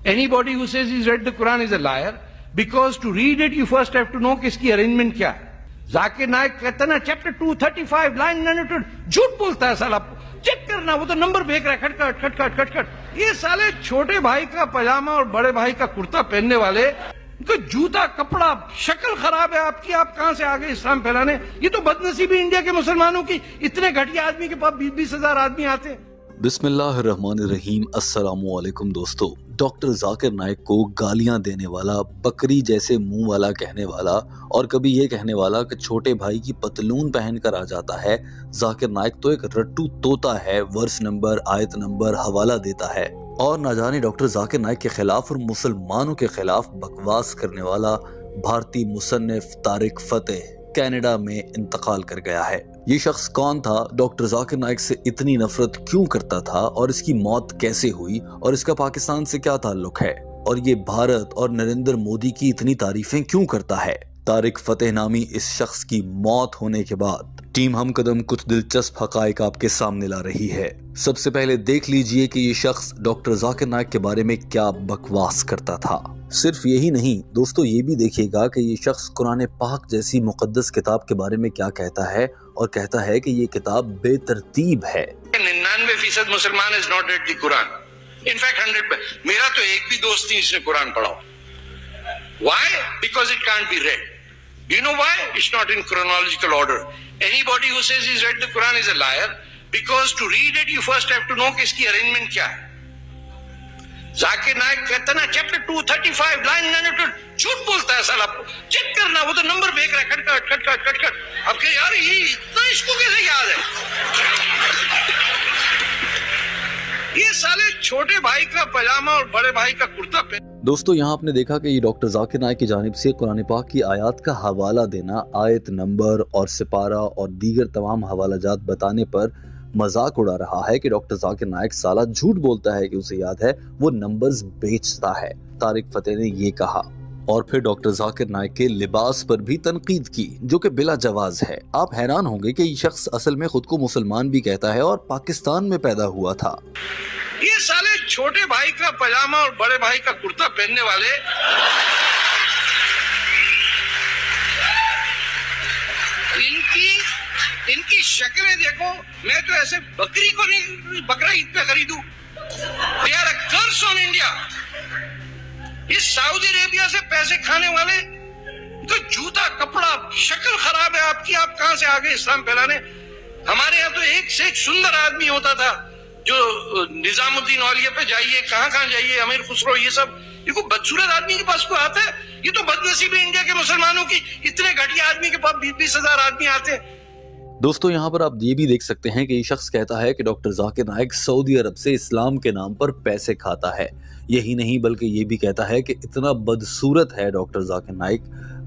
Anybody who says he's read the Quran is a liar, because to read it you first have to know कि इसकी arrangement क्या है। जाकिर नाइक कहता है ना चैप्टर 235 लाइन 92, झूठ बोलता है साला, चेक करना, वो तो नंबर फेंक रहा है, खटखट खटखट खटखट। ये साले छोटे भाई का पजामा और बड़े भाई का कुर्ता पहनने वाले, तो जूता कपड़ा, शक्ल खराब है आपकी, आप कहां से आ गए इस्लाम फैलाने। ये तो बदनसीबी इंडिया के मुसलमानों की, इतने घटिया आदमी के पास 20-20 हजार आदमी आते हैं। बिस्मिल्लाहिर्रहमानिर्रहीम। अस्सलामुअलैकुम दोस्तों, डॉक्टर जाकिर नाइक को गालियां देने वाला, बकरी जैसे मुंह वाला कहने वाला और कभी ये कहने वाला कि छोटे भाई की पतलून पहन कर आ जाता है, जाकिर नाइक तो एक रट्टू तोता है, वर्स नंबर, आयत नंबर, हवाला देता है और ना जाने डॉक्टर जाकिर नाइक के खिलाफ और मुसलमानों के खिलाफ बकवास करने वाला भारतीय मुसन्निफ तारिक फतेह कनाडा में इंतकाल कर गया है। ये शख्स कौन था, डॉक्टर जाकिर नाइक से इतनी नफरत क्यों करता था और इसकी मौत कैसे हुई और इसका पाकिस्तान से क्या ताल्लुक है और ये भारत और नरेंद्र मोदी की इतनी तारीफें क्यों करता है। तारिक फतेह नामी इस शख्स की मौत होने के बाद टीम हम कदम कुछ दिलचस्प हकायक आपके सामने ला रही है। सबसे पहले देख लीजिए कि ये शख्स डॉक्टर जाकिर नाइक के बारे में क्या बकवास करता था। सिर्फ यही नहीं दोस्तों, ये भी देखिएगा कि ये शख्स कुरान पाक जैसी मुकद्दस किताब के बारे में क्या कहता है और कहता है कि ये किताब बेतरतीब है। 99% मुसलमान is not read the Quran. In fact 100, मेरा तो एक भी दोस्त नहीं जिसने कुरान पढ़ा। Why? Because it can't be read. Do you know why? It's not in chronological order. Anybody who says he's read the Quran is a liar, because to read it you first have to know कि इसकी arrangement क्या है। जाकिर नाइक कहता है ना chapter 235 line 92, झूठ बोलता है साला, चेक करना, वो तो नंबर फेंक रहा है, खटखट खटखट खटखट। अब क्या यार, ये इतना इसको कैसे याद है। ये साले छोटे भाई का पजामा और बड़े भाई का कुर्ता पहन। दोस्तों यहाँ आपने देखा कि ये डॉक्टर जाकिर नाइक की जानिब से कुरान पाक की आयत का हवाला देना, आयत नंबर और सिपारा और दीगर तमाम हवालाजात बताने पर मजाक उड़ा रहा है कि डॉक्टर जाकिर नाइक साला झूठ बोलता है कि उसे याद है, वो नंबर्स बेचता है। तारिक फतेह ने ये कहा और फिर डॉक्टर जाकिर नाइक के लिबास पर भी तनकीद की, जो कि बिला जवाज है। आप हैरान होंगे कि ये शख्स असल में खुद को मुसलमान भी कहता है और पाकिस्तान में पैदा हुआ था। ये साले छोटे भाई का पजामा और बड़े भाई का कुर्ता पहनने वाले, इनकी शक्लें देखो, मैं तो ऐसे बकरी को नहीं बकरा ईद पे खरीदूं। They are a curse on India। इस सऊदी अरेबिया से पैसे खाने वाले, तो जूता कपड़ा, शक्ल खराब है आपकी, आप कहां से आ गए इस्लाम फैलाने। हमारे यहाँ तो एक से एक सुंदर आदमी होता था, जो निजामुद्दीन औलिया पे जाइए, कहां कहां जाइए, अमीर खुसरो, ये सब, देखो बदसूरत आदमी के पास कोई आता है। ये तो बदनसीबी इंडिया के मुसलमानों की, इतने घटिया आदमी के पास 20-20 हजार आदमी आते हैं। दोस्तों यहाँ पर आप ये भी देख सकते हैं कि ये शख्स कहता है कि डॉक्टर जाकिर नाइक सऊदी अरब से इस्लाम के नाम पर पैसे खाता है। यही नहीं बल्कि ये भी कहता है कि इतना बदसूरत है डॉक्टर जाकिर नाइक,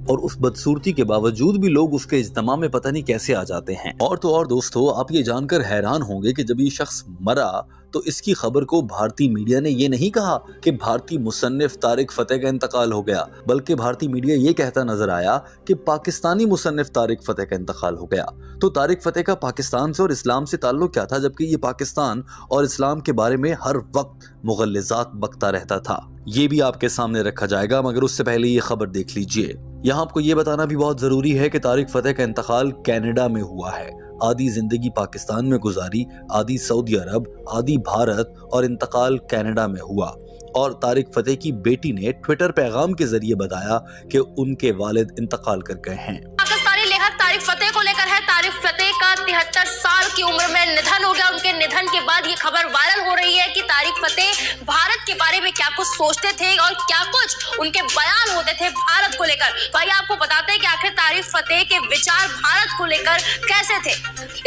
और उस बदसूरती के बावजूद भी लोग उसके इज्तिमा में पता नहीं कैसे आ जाते हैं। और तो और दोस्तों, आप ये जानकर हैरान होंगे कि जब ये शख्स मरा तो इसकी खबर को भारतीय मीडिया ने ये नहीं कहा कि भारतीय मुसन्निफ तारिक फतेह का इंतकाल हो गया, बल्कि भारतीय मीडिया ये कहता नजर आया कि पाकिस्तानी मुसन्निफ तारिक फतेह का इंतकाल हो गया। तो तारिक फतेह का पाकिस्तान से और इस्लाम से ताल्लुक क्या था, जबकि ये पाकिस्तान और इस्लाम के बारे में हर वक्त मुगल्लिज़ात बकता रहता था। ये भी आपके सामने रखा जाएगा, मगर उससे पहले ये खबर देख लीजिए। यहाँ आपको ये बताना भी बहुत जरूरी है कि तारिक फतेह का इंतकाल कनाडा में हुआ है। आधी जिंदगी पाकिस्तान में गुजारी, आधी सऊदी अरब, आधी भारत और इंतकाल कनाडा में हुआ। और तारिक फतेह की बेटी ने ट्विटर पैगाम के जरिए बताया कि उनके वालिद इंतकाल कर गए हैं। पाकिस्तानी लेखक तारिक फतेह को लेकर है। तारिक फतेह का 73 साल की उम्र में निधन हो गया। उनके निधन के बाद ये खबर वायरल हो रही है कि तारिक फतेह भारत के बारे में क्या कुछ सोचते थे और क्या कुछ उनके बयान होते थे भारत को लेकर। भाई आपको बताते हैं कि आखिर तारिक फतेह के विचार भारत को लेकर कैसे थे।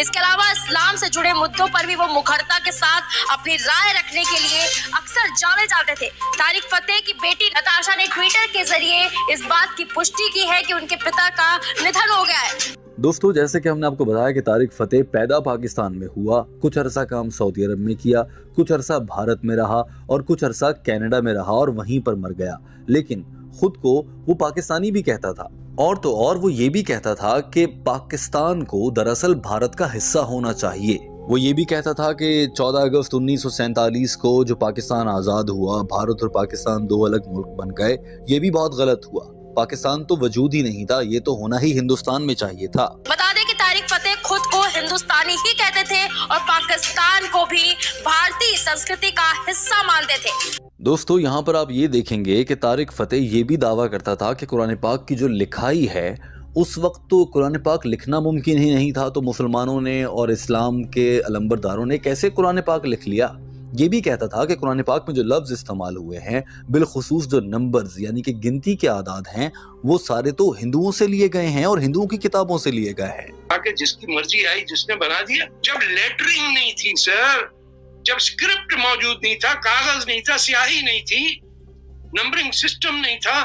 इसके अलावा इस्लाम से जुड़े मुद्दों पर भी वो मुखरता के साथ अपनी राय रखने के लिए अक्सर जाने जाते थे। तारिक फतेह की बेटी नताशा ने ट्विटर के जरिए इस बात की पुष्टि की है कि उनके पिता का निधन हो गया है। दोस्तों जैसे कि हमने आपको बताया कि तारिक फतेह पैदा पाकिस्तान में हुआ, कुछ अरसा काम सऊदी अरब में किया, कुछ अरसा भारत में रहा और कुछ अरसा कनाडा में रहा और वहीं पर मर गया। लेकिन खुद को वो पाकिस्तानी भी कहता था। और तो और वो ये भी कहता था कि पाकिस्तान को दरअसल भारत का हिस्सा होना चाहिए। वो ये भी कहता था कि 14 अगस्त 1947 को जो पाकिस्तान आज़ाद हुआ, भारत और पाकिस्तान दो अलग मुल्क बन गए, ये भी बहुत गलत हुआ। पाकिस्तान तो वजूद ही नहीं था, ये तो होना ही हिंदुस्तान में चाहिए था। बता दें कि तारिक फतेह खुद को हिंदुस्तानी ही कहते थे और पाकिस्तान को भी भारतीय संस्कृति का हिस्सा मानते थे। दोस्तों, यहाँ पर आप ये देखेंगे कि तारिक फतेह ये भी दावा करता था कि कुरान पाक की जो लिखाई है, उस वक्त तो कुरान पाक लिखना मुमकिन ही नहीं था, तो मुसलमानों ने और इस्लाम के अलंबरदारों ने कैसे कुरान पाक लिख लिया। ये भी कहता था कि कुरान पाक में जो लफ्ज़ इस्तेमाल हुए हैं, बिलखुसूस जो नंबर्स यानी कि गिनती के आदाद हैं, वो सारे तो हिंदुओं से लिए गए हैं और हिंदुओं की किताबों से लिए गए हैं। आके जिसकी मर्जी आई जिसने बना दिया। जब लेटरिंग नहीं थी सर, जब स्क्रिप्ट मौजूद नहीं था, कागज नहीं था, स्याही नहीं थी, नंबरिंग सिस्टम नहीं था,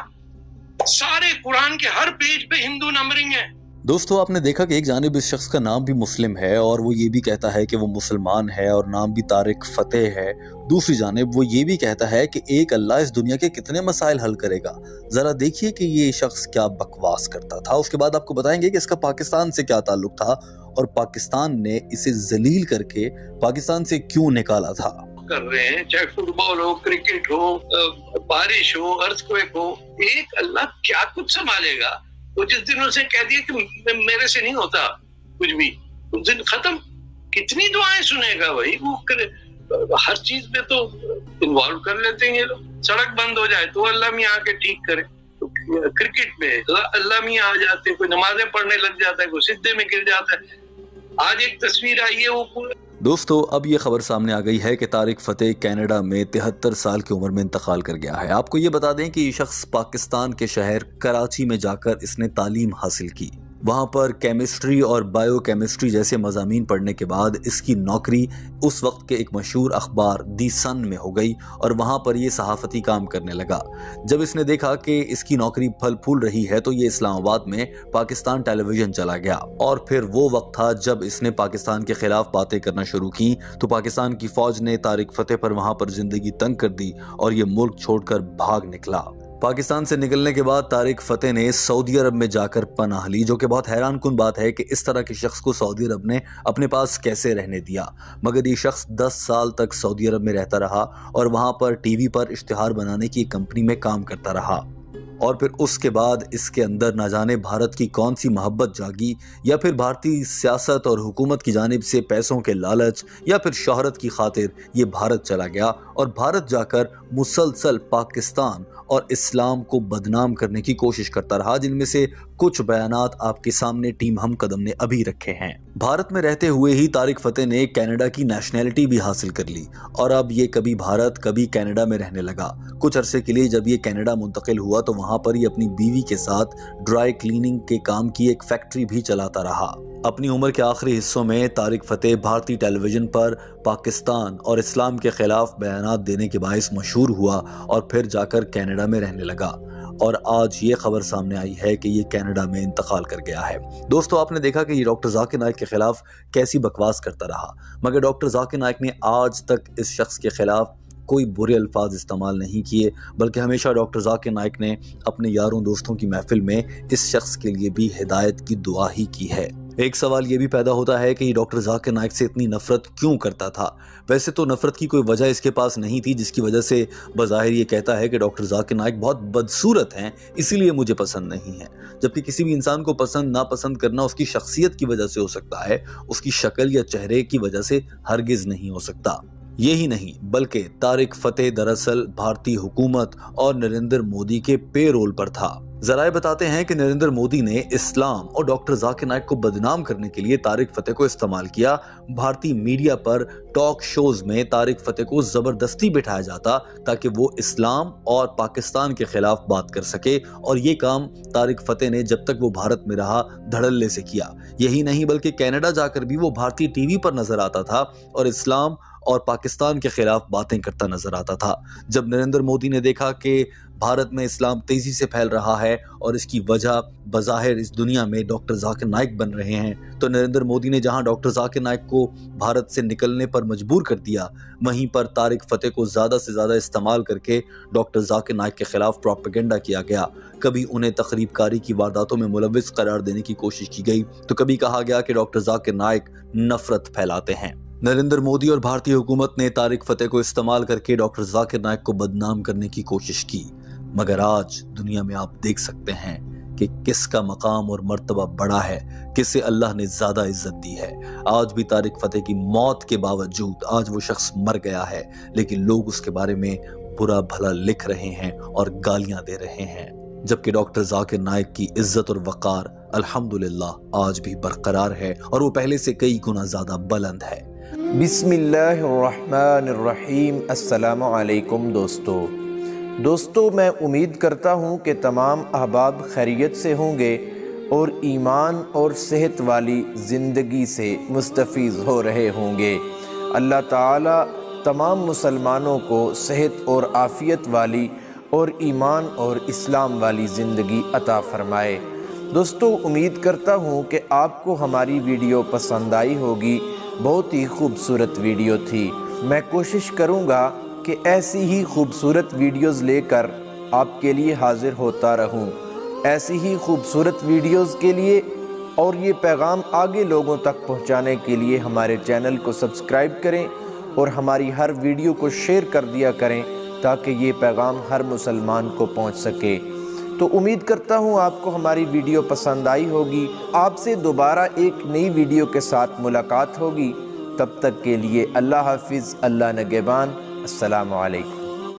सारे कुरान के हर पेज पे हिंदू नंबरिंग है। दोस्तों, आपने देखा कि एक जानिब इस शख्स का नाम भी मुस्लिम है और वो ये भी कहता है कि वो मुसलमान है और नाम भी तारिक फतेह है। दूसरी जानिब वो ये भी कहता है कि एक अल्लाह इस दुनिया के कितने मसाइल हल करेगा। जरा देखिए कि ये शख्स क्या बकवास करता था। उसके बाद आपको बताएंगे कि इसका पाकिस्तान से क्या ताल्लुक था और पाकिस्तान ने इसे जलील करके पाकिस्तान से क्यों निकाला था। कर रहे हैं, चाहे फुटबॉल हो, क्रिकेट हो, बारिश हो, अर्थक्वेक हो, एक अल्लाह क्या कुछ संभालेगा। वो जिस दिन उसे कह दिया कि मेरे से नहीं होता कुछ भी, उस दिन खत्म। कितनी दुआएं सुनेगा भाई वो हर चीज में तो इन्वॉल्व कर लेते हैं ये लोग। सड़क बंद हो जाए तो अल्लाह मियां आके ठीक करे, तो क्रिकेट में अल्लाह मियां आ जाते, कोई नमाजें पढ़ने लग जाता है, कोई सिद्धे में गिर जाता है। आज एक तस्वीर आई है वो। दोस्तों, अब ये खबर सामने आ गई है कि तारिक फतेह कनाडा में 73 साल की उम्र में इंतकाल कर गया है। आपको ये बता दें कि ये शख्स पाकिस्तान के शहर कराची में जाकर इसने तालीम हासिल की। वहाँ पर केमिस्ट्री और बायोकेमिस्ट्री जैसे मज़ामीन पढ़ने के बाद इसकी नौकरी उस वक्त के एक मशहूर अखबार दी सन में हो गई और वहाँ पर ये सहाफ़ती काम करने लगा। जब इसने देखा कि इसकी नौकरी फल फूल रही है तो ये इस्लामाबाद में पाकिस्तान टेलीविज़न चला गया और फिर वो वक्त था जब इसने पाकिस्तान के ख़िलाफ़ बातें करना शुरू की। तो पाकिस्तान की फ़ौज ने तारिक फतेह पर वहाँ पर ज़िंदगी तंग कर दी और ये मुल्क छोड़कर भाग निकला। पाकिस्तान से निकलने के बाद तारिक फतेह ने सऊदी अरब में जाकर पनाह ली, जो कि बहुत हैरान कुन बात है कि इस तरह के शख्स को सऊदी अरब ने अपने पास कैसे रहने दिया। मगर ये शख्स 10 साल तक सऊदी अरब में रहता रहा और वहाँ पर टीवी पर इश्तिहार बनाने की कंपनी में काम करता रहा। और फिर उसके बाद इसके अंदर ना जाने भारत की कौन सी मोहब्बत जागी, या फिर भारतीय सियासत और हुकूमत की जानिब से पैसों के लालच या फिर शोहरत की खातिर ये भारत चला गया और भारत जाकर मुसलसल पाकिस्तान और इस्लाम को बदनाम करने की कोशिश करता रहा, जिनमें से कुछ बयानात आपके सामने टीम हम कदम ने अभी रखे हैं। भारत में रहते हुए ही तारिक फतेह ने कनाडा की नेशनैलिटी भी हासिल कर ली और अब ये कभी भारत कभी कनाडा में रहने लगा। कुछ अरसे के लिए जब ये कनाडा मुंतकिल हुआ तो वहाँ पर ही अपनी बीवी के साथ ड्राई क्लीनिंग के काम की एक फैक्ट्री भी चलाता रहा। अपनी उम्र के आखिरी हिस्सों में तारिक फतेह भारतीय टेलीविजन पर पाकिस्तान और इस्लाम के खिलाफ बयानात देने के बायस मशहूर हुआ और फिर जाकर कनाडा में रहने लगा और आज ये खबर सामने आई है कि ये कनाडा में इंतकाल कर गया है। दोस्तों, आपने देखा कि ये डॉक्टर जाकिर नाइक के खिलाफ कैसी बकवास करता रहा, मगर डॉक्टर जाकिर नाइक ने आज तक इस शख्स के खिलाफ कोई बुरे अल्फाज इस्तेमाल नहीं किए, बल्कि हमेशा डॉक्टर जाकिर नाइक ने अपने यारों दोस्तों की महफिल में इस शख्स के लिए भी हिदायत की दुआ ही की है। एक सवाल ये भी पैदा होता है कि डॉक्टर जाकिर नाइक से इतनी नफरत क्यों करता था। वैसे तो नफरत की कोई वजह इसके पास नहीं थी, जिसकी वजह से बज़ाहिर ये कहता है कि डॉक्टर जाकिर नाइक बहुत बदसूरत हैं, इसीलिए मुझे पसंद नहीं है। जबकि किसी भी इंसान को पसंद नापसंद करना उसकी शख्सियत की वजह से हो सकता है, उसकी शक्ल या चेहरे की वजह से हरगिज नहीं हो सकता। यही नहीं बल्कि तारिक फतेह दरअसल भारतीय हुकूमत और नरेंद्र मोदी के पेरोल पर था। जराए बताते हैं कि नरेंद्र मोदी ने इस्लाम और डॉक्टर जाकिर नाइक को बदनाम करने के लिए तारिक फतेह को इस्तेमाल किया। भारतीय मीडिया पर टॉक शोज में तारिक फतेह को जबरदस्ती बिठाया जाता ताकि वो इस्लाम और पाकिस्तान के खिलाफ बात कर सके, और ये काम तारिक फतेह ने जब तक वो भारत में रहा धड़ल्ले से किया। यही नहीं बल्कि कनाडा जाकर भी वो भारतीय टीवी पर नजर आता था और इस्लाम और पाकिस्तान के खिलाफ बातें करता नजर आता था। जब नरेंद्र मोदी ने देखा कि भारत में इस्लाम तेजी से फैल रहा है और इसकी वजह बज़ाहिर इस दुनिया में डॉक्टर जाकिर नाइक बन रहे हैं, तो नरेंद्र मोदी ने जहां डॉक्टर जाकिर नाइक को भारत से निकलने पर मजबूर कर दिया, वहीं पर तारिक फतेह को ज़्यादा से ज़्यादा इस्तेमाल करके डॉक्टर जाकिर नाइक के खिलाफ प्रोपेगेंडा किया गया। कभी उन्हें तकरीबकारी की वारदातों में मुलविस करार देने की कोशिश की गई, तो कभी कहा गया कि डॉक्टर जाकिर नाइक नफरत फैलाते हैं। नरेंद्र मोदी और भारतीय हुकूमत ने तारिक फतेह को इस्तेमाल करके डॉक्टर जाकिर नाइक को बदनाम करने की कोशिश की, मगर आज दुनिया में आप देख सकते हैं कि किसका मकाम और मर्तबा बड़ा है, किसे अल्लाह ने ज्यादा इज्जत दी है। आज भी तारिक फतेह की मौत के बावजूद आज वो शख्स मर गया है, लेकिन लोग उसके बारे में बुरा भला लिख रहे हैं और गालियां दे रहे हैं, जबकि डॉक्टर जाकिर नाइक की इज्जत और वकार अल्हम्दुलिल्लाह आज भी बरकरार है और वो पहले से कई गुना ज्यादा बुलंद है। बिस्मिल्लाहिर्रहमानिर्रहीम। अस्सलामु अलैकुम दोस्तों, मैं उम्मीद करता हूँ कि तमाम अहबाब खैरियत से होंगे और ईमान और सेहत वाली ज़िंदगी से मुस्तफ़ीज़ हो रहे होंगे। अल्लाह ताला तमाम मुसलमानों को सेहत और आफ़ियत वाली और ईमान और इस्लाम वाली ज़िंदगी अता फ़रमाए। दोस्तों, उम्मीद करता हूँ कि आपको हमारी वीडियो पसंद आई होगी। बहुत ही खूबसूरत वीडियो थी। मैं कोशिश करूँगा कि ऐसी ही खूबसूरत वीडियोज़ लेकर आपके लिए हाज़िर होता रहूँ। ऐसी ही खूबसूरत वीडियोज़ के लिए और ये पैगाम आगे लोगों तक पहुँचाने के लिए हमारे चैनल को सब्सक्राइब करें और हमारी हर वीडियो को शेयर कर दिया करें ताकि ये पैगाम हर मुसलमान को पहुँच सके। तो उम्मीद करता हूँ आपको हमारी वीडियो पसंद आई होगी। आपसे दोबारा एक नई वीडियो के साथ मुलाकात होगी। तब तक के लिए अल्लाह हाफिज़, अल्लाह निगहबान। अस्सलामु अलैकुम।